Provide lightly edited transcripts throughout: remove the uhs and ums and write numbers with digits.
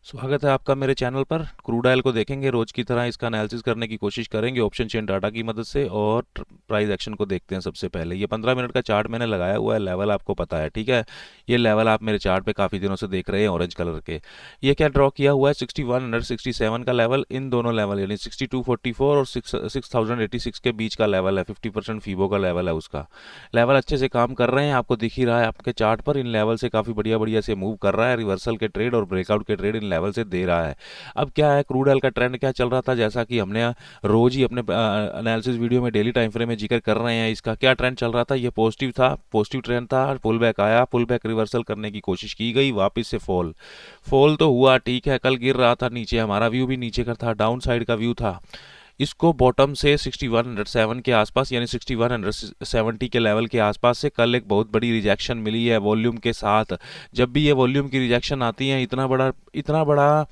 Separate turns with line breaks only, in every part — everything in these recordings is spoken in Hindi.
स्वागत है आपका मेरे चैनल पर। क्रूड ऑयल को देखेंगे रोज की तरह, इसका एनालिसिस करने की कोशिश करेंगे ऑप्शन चेन डाटा की मदद से। और प्राइस एक्शन को देखते हैं। सबसे पहले ये 15 मिनट का चार्ट मैंने लगाया हुआ है, लेवल आपको पता है, ठीक है। ये लेवल आप मेरे चार्ट पे काफ़ी दिनों से देख रहे हैं, ऑरेंज कलर के। ये क्या ड्रॉ किया हुआ है, 6167 का लेवल। इन दोनों लेवल यानी 6244 और 6086 के बीच का लेवल है, 50% फीबो का लेवल है उसका। लेवल अच्छे से काम कर रहे हैं, आपको दिख ही रहा है आपके चार्ट पर। इन लेवल से काफ़ी बढ़िया बढ़िया से मूव कर रहा है, रिवर्सल के ट्रेड और ब्रेकआउट के ट्रेड इन लेवल से दे रहा है। अब क्या है, क्रूड ऑयल का ट्रेंड क्या चल रहा था, जैसा कि हमने रोज ही अपने एनालिसिस वीडियो में डेली टाइम फ्रेम में जिक्र कर रहे हैं। इसका क्या ट्रेंड चल रहा था, ये पॉजिटिव था, पॉजिटिव ट्रेंड था। पुल बैक आया, पुल बैक रिवर्सल करने की कोशिश की गई, वापस से फॉल। फॉल तो हुआ, ठीक है, कल गिर रहा था नीचे, हमारा व्यू भी नीचे का था, डाउन साइड का व्यू था। इसको बॉटम से 6107 के आसपास यानी 6170 के लेवल के आसपास से कल एक बहुत बड़ी रिजेक्शन मिली है वॉल्यूम के साथ। जब भी ये वॉल्यूम की रिजेक्शन आती है, इतना बड़ा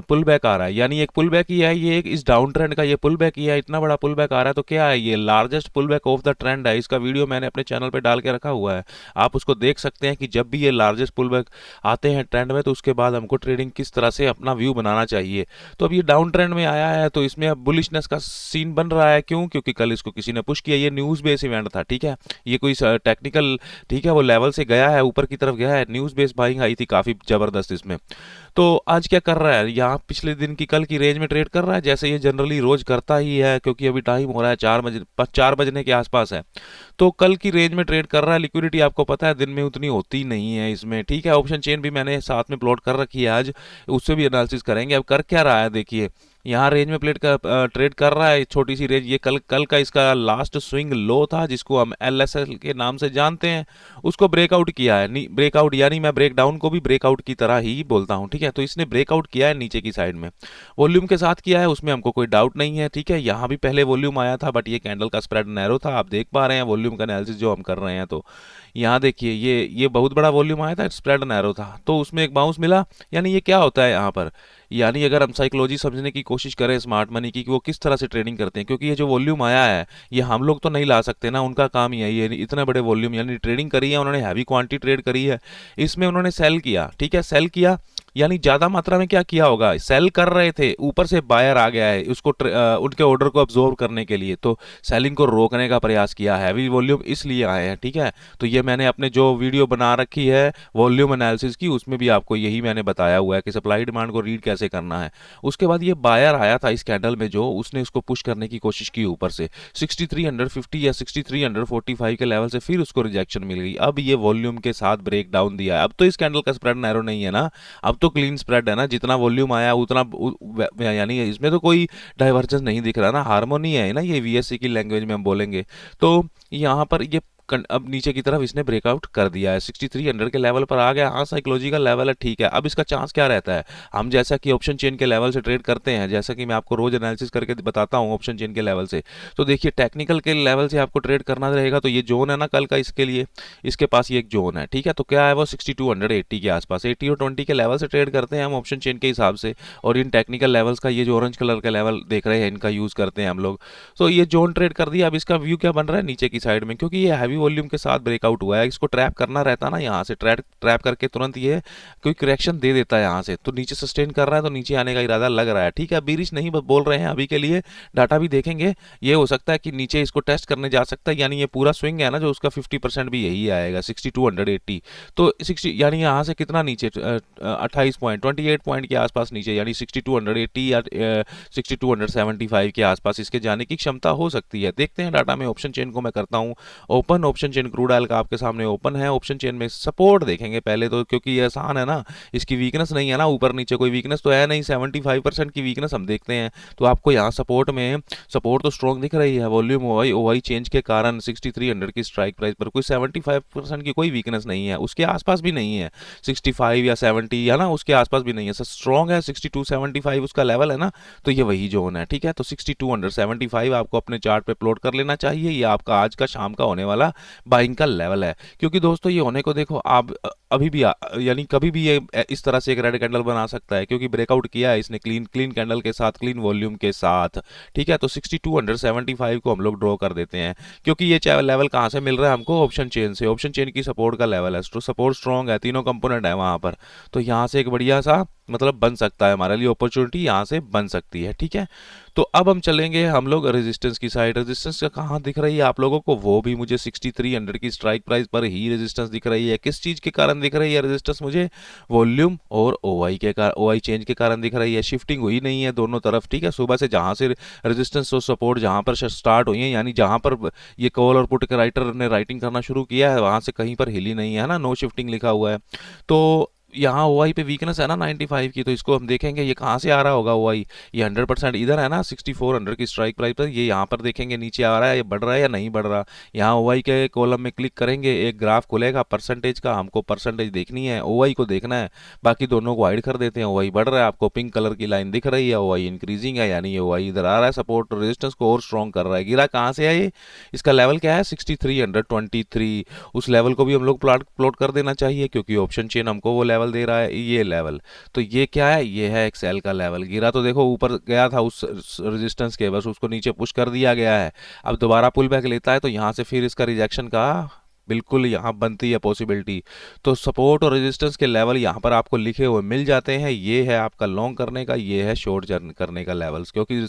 पुल बैक आ रहा है, यानी एक पुल बैक ही है ये, एक इस डाउन ट्रेंड का ये पुल बैक ही है, इतना बड़ा पुल बैक आ रहा है। तो क्या है, ये largest pull back of the trend है। इसका वीडियो मैंने अपने चैनल पे डाल के रखा हुआ है, आप उसको देख सकते हैं कि जब भी ये लार्जेस्ट पुल बैक आते हैं ट्रेंड में, तो उसके बाद हमको ट्रेडिंग किस तरह से अपना व्यू बनाना चाहिए। तो अब ये डाउन ट्रेंड में आया है, तो इसमें अब बुलिशनेस का सीन बन रहा है। क्यों? क्योंकि कल इसको किसी ने पुश किया, ये न्यूज़ बेस इवेंट था, ठीक है। ये कोई टेक्निकल, ठीक है, वो लेवल से गया है, ऊपर की तरफ गया है, न्यूज़ बेस बाइंग आई थी काफ़ी ज़बरदस्त इसमें। तो आज क्या कर रहा है, यहाँ पिछले दिन की कल की रेंज में ट्रेड कर रहा है, जैसे ये जनरली रोज करता ही है। क्योंकि अभी टाइम हो रहा है 4 बजे, 4 बजने के आसपास है, तो कल की रेंज में ट्रेड कर रहा है। लिक्विडिटी आपको पता है दिन में उतनी होती नहीं है इसमें, ठीक है। ऑप्शन चेन भी मैंने साथ में प्लॉट कर रखी है आज, उससे भी एनालिसिस करेंगे। अब कर क्या रहा है देखिए, यहाँ रेंज में प्लेट का ट्रेड कर रहा है, छोटी सी रेंज। ये कल कल का इसका लास्ट स्विंग लो था, जिसको हम LSL के नाम से जानते हैं, उसको ब्रेकआउट किया है। नहीं, ब्रेकआउट यानी मैं ब्रेकडाउन को भी ब्रेकआउट की तरह ही बोलता हूँ, ठीक है। तो इसने ब्रेकआउट किया है नीचे की साइड में, वॉल्यूम के साथ किया है, उसमें हमको कोई डाउट नहीं है, ठीक है। यहाँ भी पहले वॉल्यूम आया था, बट ये कैंडल का स्प्रेड नैरो था, आप देख पा रहे हैं वॉल्यूम का एनालिसिस जो हम कर रहे हैं। तो यहाँ देखिए, ये बहुत बड़ा वॉल्यूम आया था, स्प्रेड नैरो था, तो उसमें एक बाउंस मिला। यानी ये क्या होता है यहाँ पर, यानी अगर हम साइकोलॉजी समझने की कोशिश करें स्मार्ट मनी की, कि वो किस तरह से ट्रेडिंग करते हैं, क्योंकि ये जो वॉल्यूम आया है, ये हम लोग तो नहीं ला सकते ना, उनका काम ही है। ये इतने बड़े वॉल्यूम यानी ट्रेडिंग करी है उन्होंने, हैवी क्वांटिटी ट्रेड करी है, इसमें उन्होंने सेल किया, ठीक है, सेल किया। यानी ज्यादा मात्रा में क्या किया होगा, सेल कर रहे थे, ऊपर से बायर आ गया है उसको उनके ऑर्डर को अब्जॉर्व करने के लिए, तो सेलिंग को रोकने का प्रयास किया, हैवी वॉल्यूम इसलिए आए हैं, ठीक है। तो ये मैंने अपने जो वीडियो बना रखी है वॉल्यूम एनालिसिस की, उसमें भी आपको यही मैंने बताया हुआ है कि सप्लाई डिमांड को रीड कैसे करना है। उसके बाद ये बायर आया था इस कैंडल में, जो उसने उसको पुश करने की कोशिश की ऊपर से 6350 या 6345 के लेवल से, फिर उसको रिजेक्शन मिल गई। अब ये वॉल्यूम के साथ ब्रेक डाउन दिया है। अब तो इस कैंडल का स्प्रेड नैरो नहीं है ना, अब तो क्लीन स्प्रेड है ना, जितना वॉल्यूम आया उतना यानी इसमें तो कोई डाइवर्जेंस नहीं दिख रहा ना, हार्मोनी है ना, ये VSC की लैंग्वेज में हम बोलेंगे। तो यहाँ पर ये अब नीचे की तरफ इसने ब्रेकआउट कर दिया है, 6300 के लेवल पर आ गया। हाँ, साइकोलॉजिकल लेवल है, ठीक है। अब इसका चांस क्या रहता है, हम जैसा कि ऑप्शन चेन के लेवल से ट्रेड करते हैं, जैसा कि मैं आपको रोज एनालिसिस करके बताता हूँ ऑप्शन चेन के लेवल से, तो देखिए टेक्निकल के लेवल से आपको ट्रेड करना रहेगा। तो ये जोन है ना कल का, इसके लिए इसके पास ये एक जोन है, ठीक है। तो क्या है वो 6280 के आसपास, 80 और 20 के लेवल से ट्रेड करते हैं हम ऑप्शन चेन के हिसाब से। और इन टेक्निकल लेवल्स का, ये जो ऑरेंज कलर का लेवल देख रहे हैं, इनका यूज़ करते हैं हम लोग। तो ये जोन ट्रेड कर दिया। अब इसका व्यू क्या बन रहा है नीचे की साइड में, क्योंकि ये हैवी वॉल्यूम के साथ ब्रेकआउट हुआ है, इसको ट्रैप करना रहता है ना, यहाँ से ट्रैप करके तुरंत ये कोई करेक्शन दे देता है यहाँ से, तो नीचे सस्टेन कर रहा है, तो नीचे आने का इरादा लग रहा है, ठीक है। बीरिश नहीं बोल रहे हैं अभी के लिए, डाटा भी देखेंगे, ये हो सकता है कि नीचे इसको टेस्ट करने जा सकता है। यानी ये पूरा स्विंग है ना जो उसका 50% भी यही आएगा, 6280। तो 60 यानी यहाँ से कितना नीचे, 28 पॉइंट, 28 पॉइंट के आसपास नीचे, यानी 6280 या 6275 के आसपास इसके जाने की क्षमता हो सकती है। देखते हैं डाटा में। ऑप्शन चेन को मैं करता हूँ open, option chain crude oil का आपके सामने ओपन है। ऑप्शन चेन में सपोर्ट देखेंगे पहले तो, क्योंकि ये आसान है ना, इसकी वीकनेस नहीं है ना, ऊपर नीचे कोई वीकनेस तो है नहीं, 75% की वीकनेस हम देखते हैं। तो आपको यहाँ सपोर्ट में, सपोर्ट तो स्ट्रॉन्ग दिख रही है, वॉल्यूम ओवाई चेंज के कारण 6300 की स्ट्राइक प्राइस पर कोई 75% की कोई वीकनेस नहीं है, उसके आसपास भी नहीं है, 65 या 70 या ना उसके आसपास भी नहीं है, स्ट्रॉन्ग है। 6275 उसका लेवल है ना, तो ये वही जोन है, ठीक है। तो 6275 आपको अपने चार्ट पे प्लॉट कर लेना चाहिए, ये आपका आज का शाम का होने वाला बाइंग का लेवल है। क्योंकि दोस्तों ये होने को देखो, आप अभी भी यानी कभी भी ये इस तरह से एक रेड कैंडल बना सकता है, क्योंकि ब्रेकआउट किया है इसने क्लीन क्लीन कैंडल के साथ, क्लीन वॉल्यूम के साथ, ठीक है। तो 6275 को हम लोग ड्रॉ कर देते हैं, क्योंकि ये लेवल कहाँ से मिल रहा है हमको, ऑप्शन चेन से। ऑप्शन चेन की सपोर्ट का लेवल है, तो सपोर्ट स्ट्रॉन्ग है, तीनों कंपोनेंट है वहां पर। तो यहाँ से एक बढ़िया सा मतलब बन सकता है हमारे लिए, अपॉर्चुनिटी यहाँ से बन सकती है, ठीक है। तो अब हम चलेंगे हम लोग रेजिस्टेंस की साइड। रेजिस्टेंस का कहाँ दिख रही है आप लोगों को, वो भी मुझे 6300 की स्ट्राइक प्राइस पर ही रेजिस्टेंस दिख रही है। किस चीज़ के कारण दिख रही है रेजिस्टेंस मुझे, वॉल्यूम और ओआई के कारण, ओआई चेंज के कारण दिख रही है। शिफ्टिंग हुई नहीं है दोनों तरफ, ठीक है। सुबह से जहाँ से रेजिस्टेंस और सपोर्ट जहाँ पर स्टार्ट हुई है, यानी जहाँ पर ये कॉल और पुट के राइटर ने राइटिंग करना शुरू किया है, वहाँ से कहीं पर हिली नहीं है ना, नो शिफ्टिंग लिखा हुआ है। तो यहाँ ओआई पे वीकनेस है ना 95 की, तो इसको हम देखेंगे ये कहाँ से आ रहा होगा ओआई। ये 100% इधर है ना 6400 की स्ट्राइक प्राइस पर, ये यहाँ पर देखेंगे नीचे आ रहा है, ये बढ़ रहा है या नहीं बढ़ रहा। यहाँ ओआई के कॉलम में क्लिक करेंगे, एक ग्राफ खुलेगा परसेंटेज का, हमको परसेंटेज देखनी है, ओआई को देखना है, बाकी दोनों को हाइड कर देते हैं। ओआई बढ़ रहा है, आपको पिंक कलर की लाइन दिख रही है, ओआई इंक्रीजिंग है, यानी ये ओआई इधर आ रहा है, सपोर्ट रेजिस्टेंस को और स्ट्रॉन्ग कर रहा है। गिरा कहाँ से है ये, इसका लेवल क्या है 6323, उस लेवल को भी हम लोग प्लॉट कर देना चाहिए, क्योंकि ऑप्शन चेन हमको वो लेवल दे रहा है, ये लेवल। तो ये क्या है, ये है एक सेल का लेवल। गिरा तो देखो ऊपर गया था उस रेजिस्टेंस के, बस उसको नीचे पुश कर दिया गया है। अब दोबारा पुल बैक लेता है, तो यहाँ से फिर इसका रिजेक्शन का बिल्कुल यहाँ बनती है पॉसिबिलिटी। तो सपोर्ट और रेजिस्टेंस के लेवल यहाँ पर आपको लिखे हुए मिल जाते हैं। ये है आपका लॉन्ग करने का, ये है शॉर्ट करने का लेवल्स, क्योंकि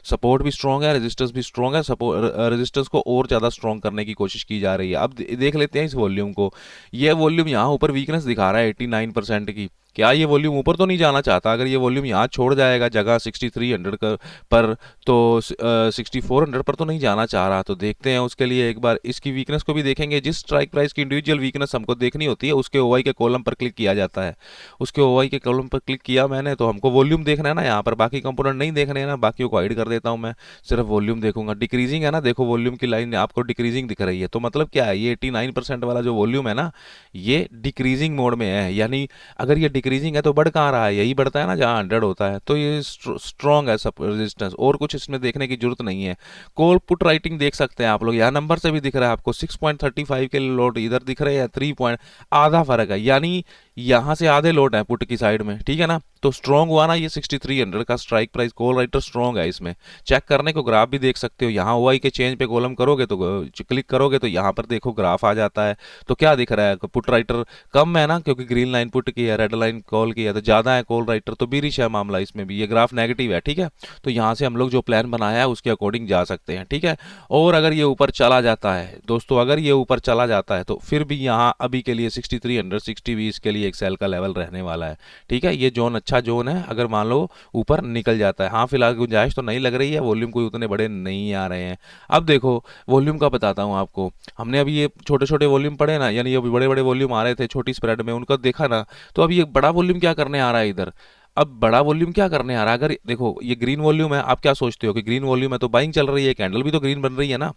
सपोर्ट भी स्ट्रॉन्ग है, रेजिस्टेंस भी स्ट्रॉन्ग है। सपोर्ट रेजिस्टेंस को और ज़्यादा स्ट्रॉन्ग करने की कोशिश की जा रही है। अब देख लेते हैं इस वॉल्यूम को। ये वॉल्यूम यहाँ ऊपर वीकनेस दिखा रहा है 89% की। क्या ये वॉल्यूम ऊपर तो नहीं जाना चाहता? अगर ये वॉल्यूम यहाँ छोड़ जाएगा जगह 6300 पर, तो 6400 पर तो नहीं जाना चाह रहा। तो देखते हैं उसके लिए एक बार इसकी वीकनेस को भी देखेंगे। जिस स्ट्राइक प्राइस की इंडिविजुअल वीकनेस हमको देखनी होती है, उसके ओआई के कॉलम पर क्लिक किया जाता है। उसके ओआई के कॉलम पर क्लिक किया मैंने, तो हमको वॉल्यूम देखना है ना यहाँ पर, बाकी कंपोनेंट नहीं देखने हैं ना, बाकियों को हाइड कर देता हूँ मैं, सिर्फ वॉल्यूम देखूंगा। डिक्रीजिंग है ना, देखो वॉल्यूम की लाइन आपको डिक्रीजिंग दिख रही है, तो मतलब क्या है, ये 89% वाला जो वॉल्यूम है ना, ये डिक्रीजिंग मोड में है। यानी अगर ये डिक्रीजिंग है तो बढ़ कहाँ रहा है, यही बढ़ता है ना जहाँ 100 होता है। तो ये स्ट्रॉन्ग है सब रेजिस्टेंस, और कुछ इसमें देखने की जरूरत नहीं है। कॉल पुट राइटिंग देख सकते हैं आप लोग, यहाँ नंबर से भी दिख रहा है आपको 6.35 के लोड इधर दिख रहे हैं, 3 पॉइंट आधा फर्क है, यानी यहाँ से आधे लोड है पुट की साइड में, ठीक है ना। तो स्ट्रॉन्ग हुआ ना ये 6300 का strike price, call writer strong है इसमें। चेक करने को ग्राफ भी देख सकते हो, यहाँ ओआई के चेंज पे कॉलम करोगे तो क्लिक करोगे तो यहाँ पर देखो ग्राफ आ जाता है। तो क्या दिख रहा है, पुट राइटर कम है ना, क्योंकि ग्रीन लाइन पुट की है, रेड लाइन कॉल की है, तो ज़्यादा है कॉल राइटर, तो बीरिश है मामला इसमें भी। ये ग्राफ नेगेटिव है, ठीक है। तो यहाँ से हम लोग जो प्लान बनाया है उसके अकॉर्डिंग जा सकते हैं, ठीक है। और अगर ये ऊपर चला जाता है दोस्तों, अगर ये ऊपर चला जाता है तो फिर भी यहाँ अभी के लिए 6360 भी इसके लिए एक सेल का लेवल रहने वाला है, ठीक है। ये जोन अच्छा जोन है, अगर मान लो ऊपर निकल जाता है। हाँ फिलहाल गुंजाइश तो नहीं लग रही है, वॉल्यूम कोई उतने बड़े नहीं आ रहे हैं। अब देखो वॉल्यूम का बताता हूँ आपको। हमने अभी ये छोटे छोटे वॉल्यूम पढ़े ना, यानी अभी बड़े बड़े वॉल्यूम आ रहे थे छोटी स्प्रेड में, उनका देखा ना। तो अब ये बड़ा वॉल्यूम क्या करने आ रहा है इधर, अब बड़ा वॉल्यूम क्या करने आ रहा है। अगर देखो ये ग्रीन वॉल्यूम है, आप क्या सोचते हो कि ग्रीन वॉल्यूम है तो बाइंग चल रही है, कैंडल भी तो ग्रीन बन रही है ना।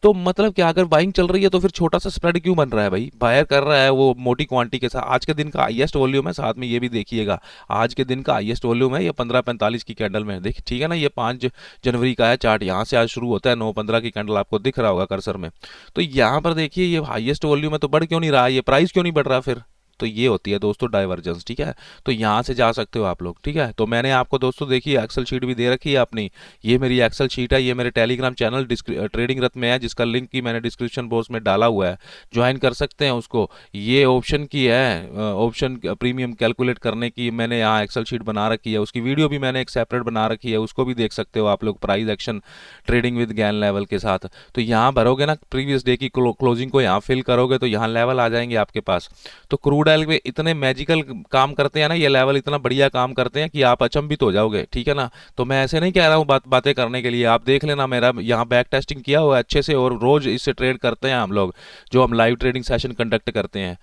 तो मतलब क्या, अगर बाइंग चल रही है तो फिर छोटा सा स्प्रेड क्यों बन रहा है भाई, बायर कर रहा है वो मोटी क्वांटिटी के साथ। आज के दिन का हाईएस्ट वॉल्यूम है, साथ में ये भी देखिएगा, आज के दिन का हाईएस्ट वॉल्यूम है ये 15:45 की कैंडल में, देख ठीक है ना। ये 5 जनवरी का है चार्ट, यहाँ से आज शुरू होता है, 9:15 की कैंडल आपको दिख रहा होगा कर्सर में। तो यहाँ पर देखिए ये हाईएस्ट वॉल्यूम है, तो बढ़ क्यों नहीं रहा, ये प्राइस क्यों नहीं बढ़ रहा फिर। तो ये होती है दोस्तों डाइवर्जेंस, ठीक है। तो यहाँ से जा सकते हो आप लोग, ठीक है। तो मैंने आपको दोस्तों देखिए एक्सेल शीट भी दे रखी है अपनी, ये मेरी एक्सेल शीट है, ये मेरे टेलीग्राम चैनल ट्रेडिंग रथ में है, जिसका लिंक की मैंने डिस्क्रिप्शन बॉक्स में डाला हुआ है, ज्वाइन कर सकते हैं उसको। ये ऑप्शन की है, ऑप्शन प्रीमियम कैलकुलेट करने की मैंने यहाँ एक्सेल शीट बना रखी है, उसकी वीडियो भी मैंने एक सेपरेट बना रखी है, उसको भी देख सकते हो आप लोग, price action trading with Gann level के साथ। तो यहाँ भरोगे ना प्रीवियस डे की क्लोजिंग को, यहाँ फिल करोगे तो यहाँ लेवल आ जाएंगे आपके पास। तो क्रूड ऑयल में इतने मैजिकल काम करते हैं ना ये लेवल, इतना बढ़िया काम करते हैं कि आप अचंभित हो जाओगे, ठीक है ना। तो मैं ऐसे नहीं कह रहा हूँ बातें करने के लिए, आप देख लेना, मेरा यहाँ बैक टेस्टिंग किया हुआ है अच्छे से, और रोज इससे ट्रेड करते हैं हम लोग, जो हम लाइव ट्रेडिंग सेशन कंडक्ट करते हैं।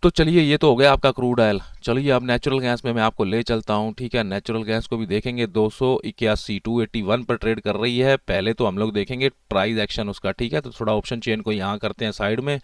तो चलिए ये तो हो गया आपका क्रूड ऑयल। चलिए अब नेचुरल गैस में मैं आपको ले चलता हूँ, ठीक है। नेचुरल गैस को भी देखेंगे, 281 281 पर ट्रेड कर रही है। पहले तो हम लोग देखेंगे प्राइस एक्शन उसका, ठीक है। तो थोड़ा ऑप्शन चेन को यहाँ करते हैं साइड में।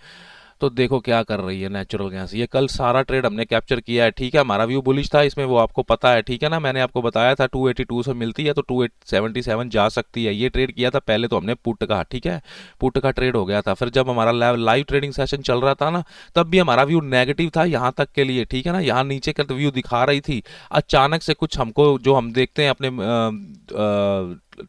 तो देखो क्या कर रही है नेचुरल गैस, ये कल सारा ट्रेड हमने कैप्चर किया है, ठीक है। हमारा व्यू बुलिश था इसमें, वो आपको पता है, ठीक है ना। मैंने आपको बताया था 282 से मिलती है तो 277 जा सकती है, ये ट्रेड किया था पहले तो हमने पुट का, ठीक है। पुट का ट्रेड हो गया था। फिर जब हमारा लाइव ट्रेडिंग सेशन चल रहा था ना, तब भी हमारा व्यू नेगेटिव था यहाँ तक के लिए, ठीक है ना। यहाँ नीचे का व्यू दिखा रही थी, अचानक से कुछ हमको जो हम देखते हैं अपने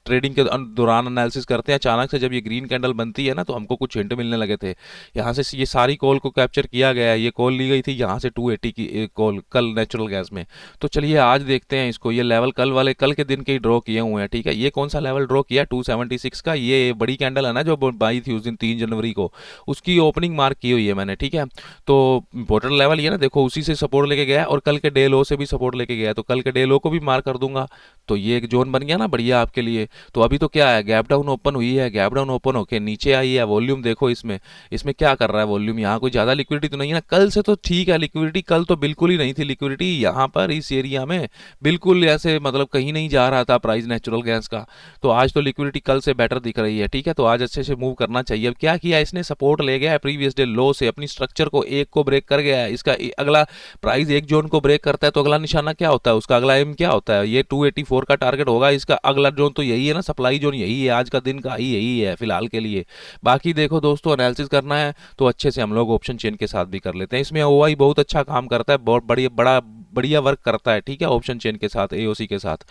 ट्रेडिंग के दौरान एनालिसिस करते हैं, अचानक से जब ये ग्रीन कैंडल बनती है ना तो हमको कुछ हिंट मिलने लगे थे। यहाँ से ये सारी कॉल को कैप्चर किया गया है, ये कॉल ली गई थी यहाँ से 280 की कॉल कल नेचुरल गैस में। तो चलिए आज देखते हैं इसको, ये लेवल कल के दिन के ही ड्रॉ किए हुए हैं, ठीक है। ये कौन सा लेवल ड्रॉ किया, 276 का, ये बड़ी कैंडल है ना जो बाई थी उस दिन 3 जनवरी को, उसकी ओपनिंग मार्क की हुई है मैंने, ठीक है। तो इंपॉर्टेंट लेवल ये ना देखो, उसी से सपोर्ट लेके गया और कल के डे लो से भी सपोर्ट लेके गया, तो कल के डे लो को भी मार्क कर दूंगा। तो ये एक जोन बन गया ना बढ़िया आपके लिए। तो अभी तो क्या है, गैप डाउन ओपन हुई है, गैप डाउन ओपन होके नीचे आई है। वॉल्यूम देखो इसमें, इसमें क्या कर रहा है वॉल्यूम, यहाँ कोई ज़्यादा लिक्विडिटी तो नहीं है ना। कल से तो ठीक है लिक्विडिटी, कल तो बिल्कुल ही नहीं थी लिक्विडिटी यहाँ पर इस एरिया में, बिल्कुल ऐसे मतलब कहीं नहीं जा रहा था प्राइस नेचुरल गैस का। तो आज तो लिक्विडिटी कल से बेटर दिख रही है, ठीक है। तो आज अच्छे से मूव करना चाहिए। अब क्या किया इसने, सपोर्ट ले गया है प्रीवियस डे लो से, अपनी स्ट्रक्चर को एक को ब्रेक कर गया है। इसका अगला प्राइस एक जोन को ब्रेक करता है तो अगला निशाना क्या होता है, उसका अगला एम क्या होता है, ये 284 का टारगेट होगा। इसका अगला जोन तो यही है ना, सप्लाई जोन यही है, आज का दिन का ही यही है फिलहाल के लिए। बाकी देखो दोस्तों, एनालिसिस करना है तो अच्छे से हम लोग ऑप्शन चेन के साथ भी कर लेते हैं। इसमें ओआई बहुत अच्छा काम करता है, बहुत बढ़िया वर्क करता है, ठीक है, ऑप्शन चेन के साथ, एओसी के साथ।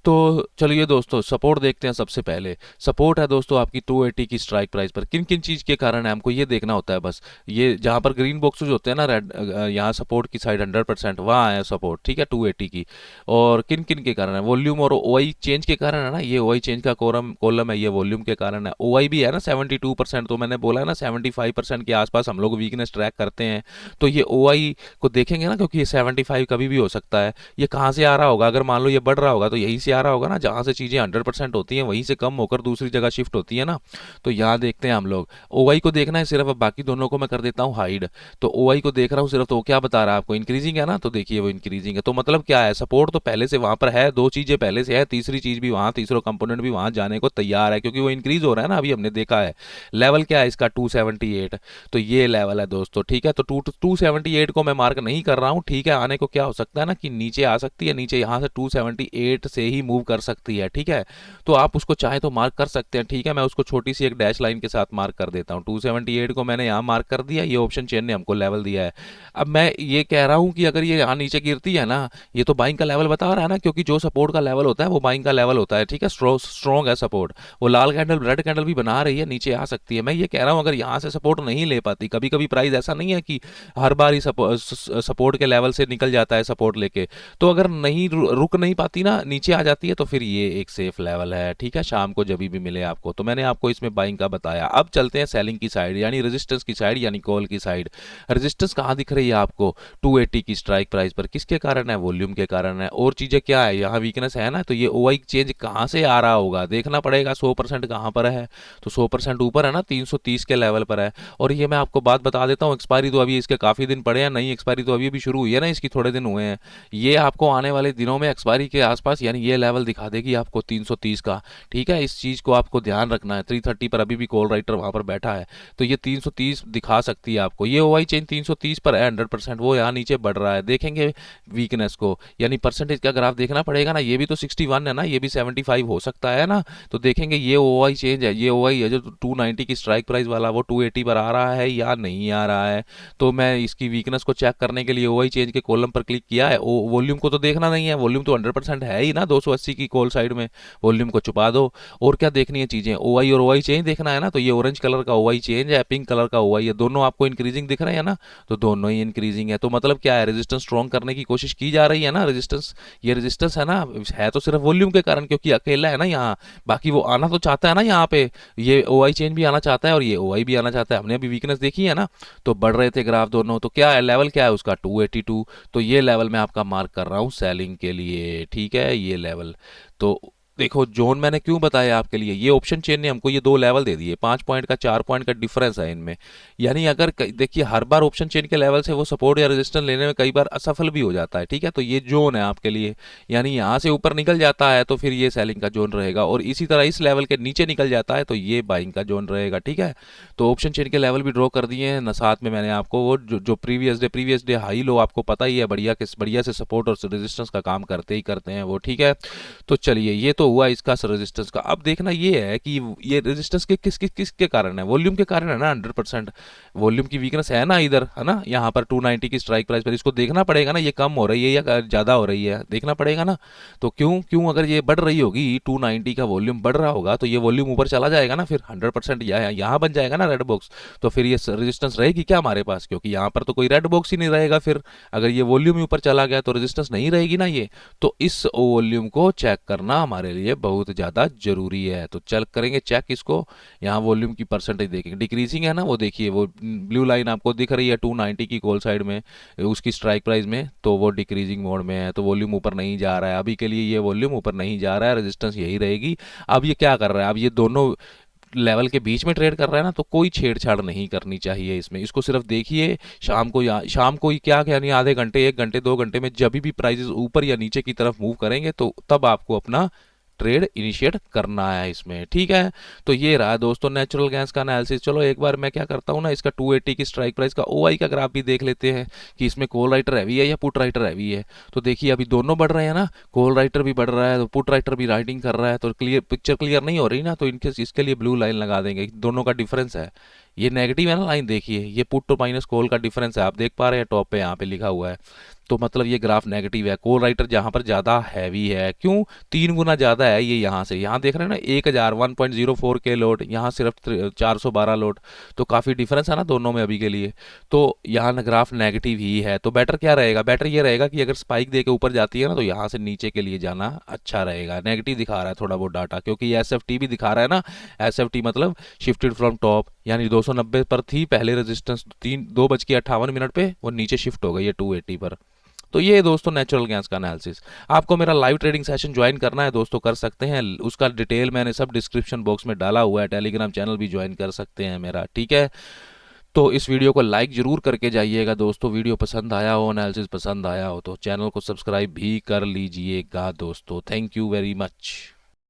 तो चलिए दोस्तों सपोर्ट देखते हैं। सबसे पहले सपोर्ट है दोस्तों आपकी 280 की स्ट्राइक प्राइस पर। किन किन चीज़ के कारण है हमको ये देखना होता है बस। ये जहाँ पर ग्रीन बॉक्सेज होते हैं ना रेड, यहाँ सपोर्ट की साइड 100% वहाँ है सपोर्ट, ठीक है, 280 की। और किन किन के कारण है, वॉल्यूम और ओआई चेंज के कारण है ना, ये ओआई चेंज का कॉलम है, ये वॉल्यूम के कारण है। ओआई भी है ना 72%, तो मैंने बोला है ना 75% के आसपास हम लोग वीकनेस ट्रैक करते हैं। तो ये ओआई को देखेंगे ना, क्योंकि ये 75 कभी भी हो सकता है। ये कहाँ से आ रहा होगा, अगर मान लो ये बढ़ रहा होगा तो यहीं से आ रहा होगा ना, जहाँ से चीज़ें 100% होती हैं वहीं से कम होकर दूसरी जगह शिफ्ट होती है ना। तो यहाँ देखते हैं हम लोग, ओआई को देखना है सिर्फ। अब बाकी दोनों को मैं कर देता हूँ हाइड। तो ओआई को देख रहा हूँ सिर्फ, तो क्या बता रहा है आपको, इंक्रीजिंग है ना। तो देखिए वो इंक्रीजिंग है, तो मतलब क्या है, सपोर्ट तो पहले से वहाँ पर है, दो चीज़ें पहले से है, तीसरी चीज़ भी वहाँ, तीसरा कंपोनेंट भी वहाँ जाने को तैयार है, क्योंकि वो इंक्रीज हो रहा है ना, अभी हमने देखा है। लेवल क्या है इसका, 278। तो ये लेवल है दोस्तों, ठीक है। तो 278 को मैं मार्क नहीं कर रहा हूँ, ठीक है। आने को क्या हो सकता है ना कि नीचे आ सकती है, नीचे यहाँ से 278 से ही मूव कर सकती है, ठीक है। तो आप उसको चाहे तो मार्क कर सकते हैं, ठीक है। मैं उसको छोटी सी एक डैश लाइन के साथ मार्क कर देता हूँ। 278 को मैंने यहाँ मार्क कर दिया, ये ऑप्शन चेन ने हमको लेवल दिया है। अब मैं ये कह रहा हूँ कि अगर ये यहाँ नीचे गिरती है ना, ये तो बाइंग का लेवल बता रहा है ना, क्योंकि जो सपोर्ट का लेवल होता है वो बाइंग का लेवल होता है, ठीक है। स्ट्रॉन्ग है सपोर्ट, वो लाल कैंडल रेड कैंडल भी बना रही है, नीचे आ सकती है। मैं ये कह रहा हूँ अगर यहाँ से सपोर्ट नहीं ले पाती, कभी कभी प्राइस ऐसा नहीं है कि हर बार ही सपोर्ट के लेवल से निकल जाता है सपोर्ट लेके, तो अगर नहीं रुक नहीं पाती ना, नीचे आ जाती है, तो फिर ये एक सेफ लेवल है, ठीक है। शाम को जब भी मिले आपको, तो मैंने आपको इसमें बाइंग का बताया। अब चलते हैं सेलिंग की साइड, यानी रेजिस्टेंस की साइड, यानी कॉल की साइड। रेजिस्टेंस कहाँ दिख रही है आपको, 280 की स्ट्राइक प्राइस पर। किसके कारण है, वॉल्यूम के कारण है। और चीज़ें क्या है, यहाँ वीकनेस है ना, तो ये ओआई चेंज कहाँ से आ रहा होगा देखना पड़ेगा। 100% कहाँ पर है, तो 100% ऊपर है ना, 330 के लेवल पर है। और ये मैं आपको बात बता देता हूँ, एक्सपायरी तो अभी इसके काफ़ी दिन पड़े हैं, नई एक्सपायरी तो अभी शुरू हुई है ना, इसकी थोड़े दिन हुए हैं। ये आपको आने वाले दिनों में एक्सपायरी के आसपास, यानी ये लेवल दिखा देगी आपको 330 का, ठीक है। इस चीज़ को आपको ध्यान रखना है। 330 पर अभी भी कॉल राइटर वहाँ पर बैठा है, तो ये 330 दिखा सकती है आपको। ये ओआई चेन 330 पर है 100%, वो यहाँ नीचे बढ़ रहा है। देखेंगे वीकनेस को, यानी परसेंटेज का ग्राफ देखना पड़ेगा ना, ये भी तो 61 है ना, ये भी 75 हो सकता है ना। तो देखेंगे ये ओआई चेंज है, ये ओआई है जो 290 की स्ट्राइक प्राइस वाला, वो 280 पर आ रहा है या नहीं आ रहा है। तो मैं इसकी वीकनेस को चेक करने के लिए ओआई चेंज के कॉलम पर क्लिक किया है। वॉल्यूम को तो देखना नहीं है, वॉल्यूम तो 100% है ही ना 280 की कॉल साइड में, वॉल्यूम को छुपा दो। और क्या देखनी है चीज़ें, ओआई और ओआई चेंज देखना है ना। तो ये ऑरेंज कलर का ओआई चेंज है, पिंक कलर का ओआई है, दोनों आपको इंक्रीजिंग दिख रहे हैं ना, तो दोनों ही इंक्रीजिंग है। तो मतलब क्या है, रेजिस्टेंस स्ट्रॉन्ग करने की कोशिश की जा रही है ना। रेजिस्टेंस, ये रेजिस्टेंस है ना, है तो सिर्फ वॉल्यूम के कारण, क्योंकि अकेला है ना यहाँ, बाकी वो आना तो चाहता है ना यहाँ पे, ये ओआई चेंज भी आना चाहता है और ये ओआई भी आना चाहता है। हमने अभी वीकनेस देखी है ना, तो बढ़ रहे थे ग्राफ दोनों। तो क्या है, लेवल क्या है उसका, 282। तो ये लेवल मैं आपका मार्क कर रहा हूँ सेलिंग के लिए, ठीक है, ये लेवल। तो देखो जोन मैंने क्यों बताया आपके लिए, ये ऑप्शन चेन ने हमको ये दो लेवल दे दिए, 5 पॉइंट का 4 पॉइंट का डिफरेंस है इनमें। यानी अगर देखिए हर बार ऑप्शन चेन के लेवल से वो सपोर्ट या रेजिस्टेंस लेने में कई बार असफल भी हो जाता है, ठीक है। तो ये जोन है आपके लिए, यानी यहाँ से ऊपर निकल जाता है तो फिर ये सेलिंग का जोन रहेगा, और इसी तरह इस लेवल के नीचे निकल जाता है तो ये बाइंग का जोन रहेगा, ठीक है। तो ऑप्शन चेन के लेवल भी ड्रॉ कर दिए हैं, साथ में मैंने आपको वो जो प्रीवियस डे हाई लो आपको पता ही है, बढ़िया से सपोर्ट और रेजिस्टेंस का काम करते ही करते हैं वो, ठीक है। तो चलिए ये तो तो हुआ इसका रेजिस्टेंस का। अब देखना ये है कि ये रेजिस्टेंस के किसके कारण है, वॉल्यूम के कारण है ना 100%। वॉल्यूम की वीकनेस है ना इधर, है ना, यहाँ पर 290 की स्ट्राइक प्राइस पर। इसको देखना पड़ेगा ना, ये कम हो रही है या ज़्यादा हो रही है, देखना पड़ेगा ना। तो क्यों क्यों अगर ये बढ़ रही होगी, 290 का वॉल्यूम बढ़ रहा होगा, तो ये वॉल्यूम ऊपर चला जाएगा ना, फिर 100% यहाँ बन जाएगा ना रेड बॉक्स। तो फिर ये रेजिस्टेंस रहेगी क्या हमारे पास, क्योंकि यहाँ पर तो कोई रेड बॉक्स ही नहीं रहेगा। फिर अगर ये वॉल्यूम ऊपर चला गया तो रेजिस्टेंस नहीं रहेगी ना ये। तो इस वॉल्यूम को चेक करना हमारे लिए बहुत ज़्यादा जरूरी है। तो चल करेंगे चेक इसको। यहाँ वॉल्यूम की परसेंटेज देखेंगे, डिक्रीजिंग है ना, वो देखिए वो ब्लू लाइन आपको दिख रही है 290 की कॉल साइड में, उसकी स्ट्राइक प्राइस में, तो वो डिक्रीजिंग मोड में है, तो वॉल्यूम ऊपर नहीं जा रहा है अभी के लिए, ये वॉल्यूम ऊपर नहीं जा रहा है, रेजिस्टेंस यही रहेगी। अब ये क्या कर रहा है, अब ये दोनों लेवल के बीच में ट्रेड कर रहा है ना, तो कोई छेड़छाड़ नहीं करनी चाहिए इसमें। इसको सिर्फ देखिए शाम को, या शाम को ही क्या यानी आधे घंटे, 1 घंटे, 2 घंटे में जब भी प्राइजेस ऊपर या नीचे की तरफ मूव करेंगे, तो तब आपको अपना ट्रेड इनिशिएट करना है इसमें, ठीक है। तो ये रहा दोस्तों नेचुरल गैस का एनालिसिस। चलो एक बार मैं क्या करता हूँ ना, इसका 280 की स्ट्राइक प्राइस का ओआई का ग्राफ भी देख लेते हैं कि इसमें कॉल राइटर हैवी है या पुट राइटर हैवी है। तो देखिए अभी दोनों बढ़ रहे हैं ना, कॉल राइटर भी बढ़ रहा है, तो पुट राइटर भी राइटिंग कर रहा है, तो क्लियर पिक्चर क्लियर नहीं हो रही ना, तो इनके इसके लिए ब्लू लाइन लगा देंगे, दोनों का डिफरेंस है। ये नेगेटिव है ना लाइन, देखिए ये पुट तो माइनस कॉल का डिफरेंस है, आप देख पा रहे हैं टॉप पे यहाँ पे लिखा हुआ है। तो मतलब ये ग्राफ नेगेटिव है, कॉल राइटर जहाँ पर ज़्यादा हैवी है, क्यों 3 गुना ज़्यादा है ये यहाँ से। यहाँ देख रहे हैं ना 1000 1.04 के लोड, यहाँ सिर्फ 412 लोड, तो काफ़ी डिफरेंस है ना दोनों में अभी के लिए। तो यहाँ ग्राफ नेगेटिव ही है, तो बेटर क्या रहेगा, बेटर ये रहेगा कि अगर स्पाइक दे के ऊपर जाती है ना, तो यहाँ से नीचे के लिए जाना अच्छा रहेगा। नेगेटिव दिखा रहा है थोड़ा बहुत डाटा, क्योंकि ये SFT भी दिखा रहा है ना, SFT मतलब शिफ्टेड फ्रॉम टॉप, यानी 290 पर थी पहले रेजिस्टेंस, 2:58 पे वो नीचे शिफ्ट हो गई है 280 पर। तो ये दोस्तों नेचुरल गैस का एनालिसिस। आपको मेरा लाइव ट्रेडिंग सेशन ज्वाइन करना है दोस्तों, कर सकते हैं, उसका डिटेल मैंने सब डिस्क्रिप्शन बॉक्स में डाला हुआ है। टेलीग्राम चैनल भी ज्वाइन कर सकते हैं मेरा, ठीक है। तो इस वीडियो को लाइक जरूर करके जाइएगा दोस्तों, वीडियो पसंद आया हो, एनालिसिस पसंद आया हो, तो चैनल को सब्सक्राइब भी कर लीजिएगा दोस्तों। Thank you very much.